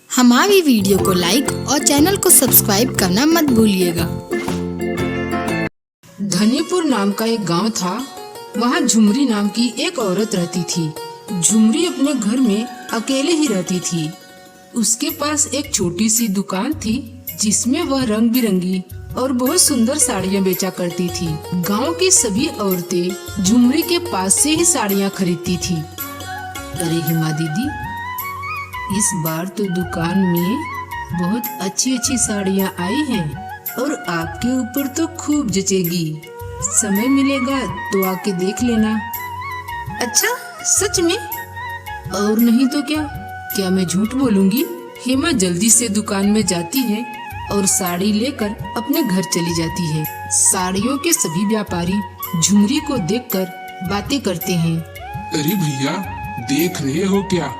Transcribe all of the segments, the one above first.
हमारी वीडियो को लाइक और चैनल को सब्सक्राइब करना मत भूलिएगा। धनीपुर नाम का एक गांव था। वहाँ झुमरी नाम की एक औरत रहती थी। झुमरी अपने घर में अकेले ही रहती थी। उसके पास एक छोटी सी दुकान थी जिसमें वह रंग बिरंगी और बहुत सुंदर साड़ियाँ बेचा करती थी। गांव की सभी औरतें झुमरी के पास से ही साड़ियाँ खरीदती थी। अरे हिमा दीदी, इस बार तो दुकान में बहुत अच्छी अच्छी साड़ियाँ आई हैं और आपके ऊपर तो खूब जचेगी। समय मिलेगा तो आके देख लेना। अच्छा, सच में? और नहीं तो क्या मैं झूठ बोलूंगी? हिमा जल्दी से दुकान में जाती है और साड़ी लेकर अपने घर चली जाती है। साड़ियों के सभी व्यापारी झुमरी को देखकर बातें करते हैं। अरे भैया, देख रहे हो क्या?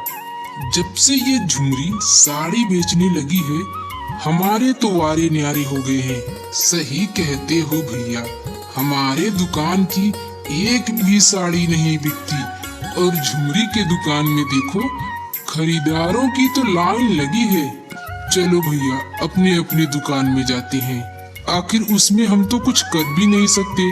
जब से ये झुमरी साड़ी बेचने लगी है, हमारे तो वारे न्यारे हो गए हैं। सही कहते हो भैया, हमारे दुकान की एक भी साड़ी नहीं बिकती और झुमरी के दुकान में देखो, खरीदारों की तो लाइन लगी है। चलो भैया, अपने अपने दुकान में जाते हैं। आखिर उसमें हम तो कुछ कर भी नहीं सकते।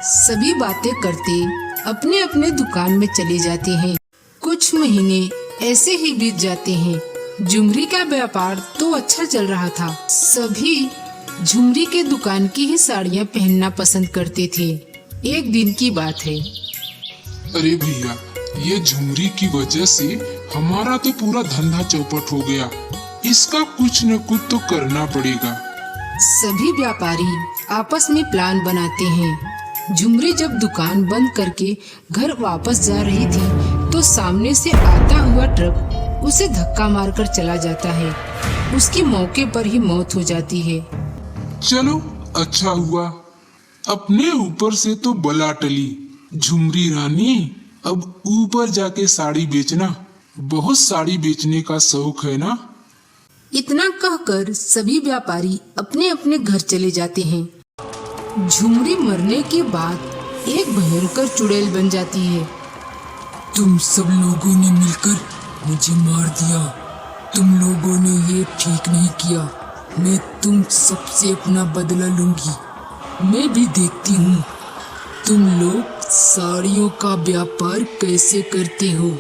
सभी बातें करते अपने अपने दुकान में चले जाते हैं। कुछ महीने ऐसे ही बीत जाते हैं। झुमरी का व्यापार तो अच्छा चल रहा था। सभी झुमरी के दुकान की ही साड़ियाँ पहनना पसंद करते थे। एक दिन की बात है। अरे भैया, ये झुमरी की वजह से हमारा तो पूरा धंधा चौपट हो गया। इसका कुछ न कुछ तो करना पड़ेगा। सभी व्यापारी आपस में प्लान बनाते हैं। झुमरी जब दुकान बंद करके घर वापस जा रही थी तो सामने से आता हुआ ट्रक उसे धक्का मारकर चला जाता है। उसकी मौके पर ही मौत हो जाती है। चलो, अच्छा हुआ, अपने ऊपर से तो बला टली। झुमरी रानी, अब ऊपर जाके साड़ी बेचना। बहुत साड़ी बेचने का शौक है ना? इतना कहकर सभी व्यापारी अपने अपने घर चले जाते हैं। झुमरी मरने के बाद एक भयंकर चुड़ैल बन जाती है। तुम सब लोगों ने मिलकर मुझे मार दिया। तुम लोगों ने ये ठीक नहीं किया। मैं तुम सबसे अपना बदला लूंगी। मैं भी देखती हूँ तुम लोग साड़ियों का व्यापार कैसे करते हो।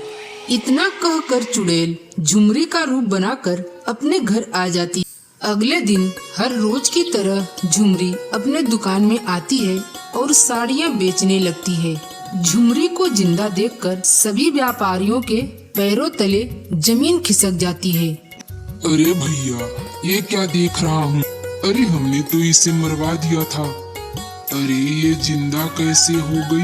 इतना कहकर चुड़ैल झुमरी का रूप बनाकर अपने घर आ जाती। अगले दिन हर रोज की तरह झुमरी अपने दुकान में आती है और साड़ियाँ बेचने लगती है। झुमरी को जिंदा देखकर सभी व्यापारियों के पैरों तले जमीन खिसक जाती है। अरे भैया, ये क्या देख रहा हूँ? अरे हमने तो इसे मरवा दिया था। अरे ये जिंदा कैसे हो गई?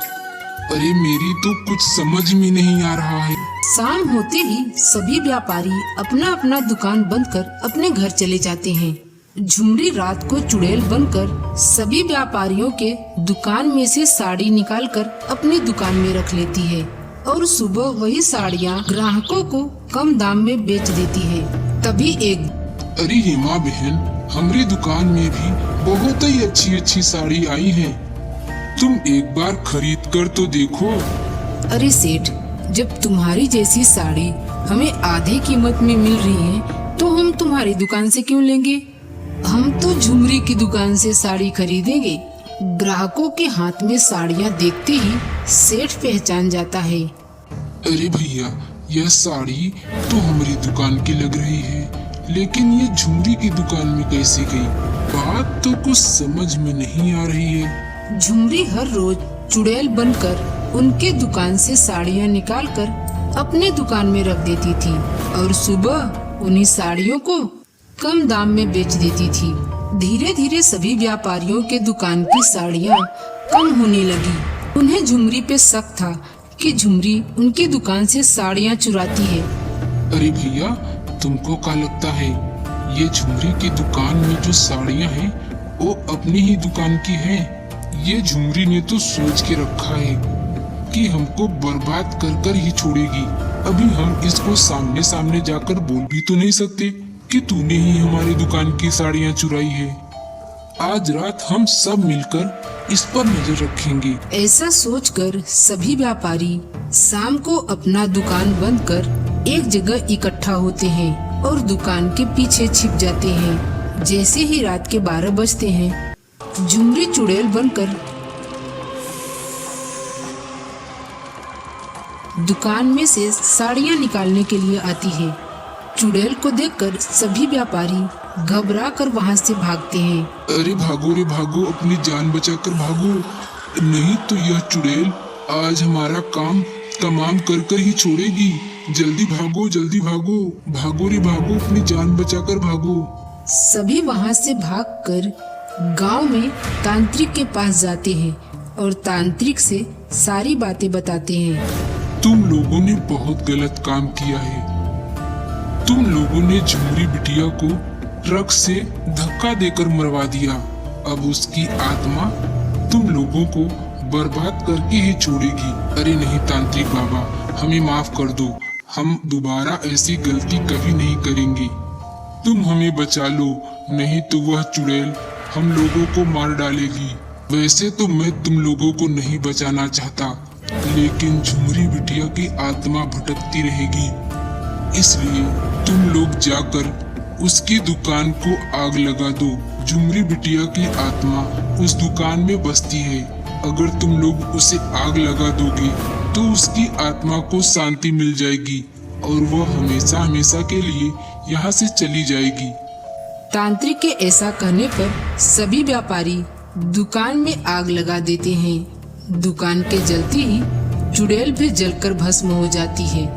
अरे मेरी तो कुछ समझ में नहीं आ रहा है। शाम होते ही सभी व्यापारी अपना अपना दुकान बंद कर अपने घर चले जाते हैं। झुमरी रात को चुड़ैल बनकर सभी व्यापारियों के दुकान में से साड़ी निकालकर अपनी दुकान में रख लेती है और सुबह वही साड़ियाँ ग्राहकों को कम दाम में बेच देती है। तभी एक अरे हिमा बहन, हमारी दुकान में भी बहुत ही अच्छी अच्छी साड़ी आई है। तुम एक बार खरीद कर तो देखो। अरे सेठ, जब तुम्हारी जैसी साड़ी हमें आधी कीमत में मिल रही है तो हम तुम्हारी दुकान से क्यों लेंगे? हम तो झुमरी की दुकान से साड़ी खरीदेंगे। ग्राहकों के हाथ में साड़ियाँ देखते ही सेठ पहचान जाता है। अरे भैया, यह साड़ी तो हमारी दुकान की लग रही है, लेकिन ये झुमरी की दुकान में कैसे गई? बात तो कुछ समझ में नहीं आ रही है। झुमरी हर रोज चुड़ैल बनकर उनके दुकान से साड़ियाँ निकालकर अपने दुकान में रख देती थी और सुबह उन्हीं साड़ियों को कम दाम में बेच देती थी। धीरे धीरे सभी व्यापारियों के दुकान की साड़ियाँ कम होने लगी। उन्हें झुमरी पे शक था कि झुमरी उनकी दुकान से साड़ियाँ चुराती है। अरे भैया, तुमको क्या लगता है ये झुमरी की दुकान में जो साड़ियाँ हैं वो अपनी ही दुकान की हैं? ये झुमरी ने तो सोच के रखा है कि हमको बर्बाद कर कर ही छोड़ेगी। अभी हम इसको सामने सामने जाकर बोल भी तो नहीं सकते कि तूने ही हमारी दुकान की साड़ियाँ चुराई है। आज रात हम सब मिलकर इस पर नजर रखेंगे। ऐसा सोचकर सभी व्यापारी शाम को अपना दुकान बंद कर एक जगह इकट्ठा होते हैं और दुकान के पीछे छिप जाते हैं। जैसे ही रात के 12 बजते हैं, झुमरी चुड़ैल बनकर दुकान में से साड़ियाँ निकालने के लिए आती है। चुड़ैल को देखकर सभी व्यापारी घबरा कर वहाँ से भागते हैं। अरे भागो रे भागो, अपनी जान बचाकर भागो, नहीं तो यह चुड़ैल आज हमारा काम तमाम कर कर ही छोड़ेगी। जल्दी भागो, जल्दी भागो, भागो रे भागो, अपनी जान बचाकर भागो। सभी वहाँ से भागकर गांव में तांत्रिक के पास जाते हैं और तांत्रिक से सारी बातें बताते हैं। तुम लोगों ने बहुत गलत काम किया है। तुम लोगों ने झुमरी बिटिया को ट्रक से धक्का देकर मरवा दिया। अब उसकी आत्मा तुम लोगों को बर्बाद करके ही छोड़ेगी। अरे नहीं तांत्रिक बाबा, हमें माफ कर दो, हम दोबारा ऐसी गलती कभी नहीं करेंगे। तुम हमें बचा लो, नहीं तो वह चुड़ैल हम लोगों को मार डालेगी। वैसे तो मैं तुम लोगों को नहीं बचाना चाहता, लेकिन झुमरी बिटिया की आत्मा भटकती रहेगी, इसलिए तुम लोग जाकर उसकी दुकान को आग लगा दो। झुमरी बिटिया की आत्मा उस दुकान में बसती है। अगर तुम लोग उसे आग लगा दोगे तो उसकी आत्मा को शांति मिल जाएगी और वह हमेशा हमेशा के लिए यहाँ से चली जाएगी। तांत्रिक के ऐसा कहने पर सभी व्यापारी दुकान में आग लगा देते हैं। दुकान के जलते ही चुड़ैल भी जलकर भस्म हो जाती है।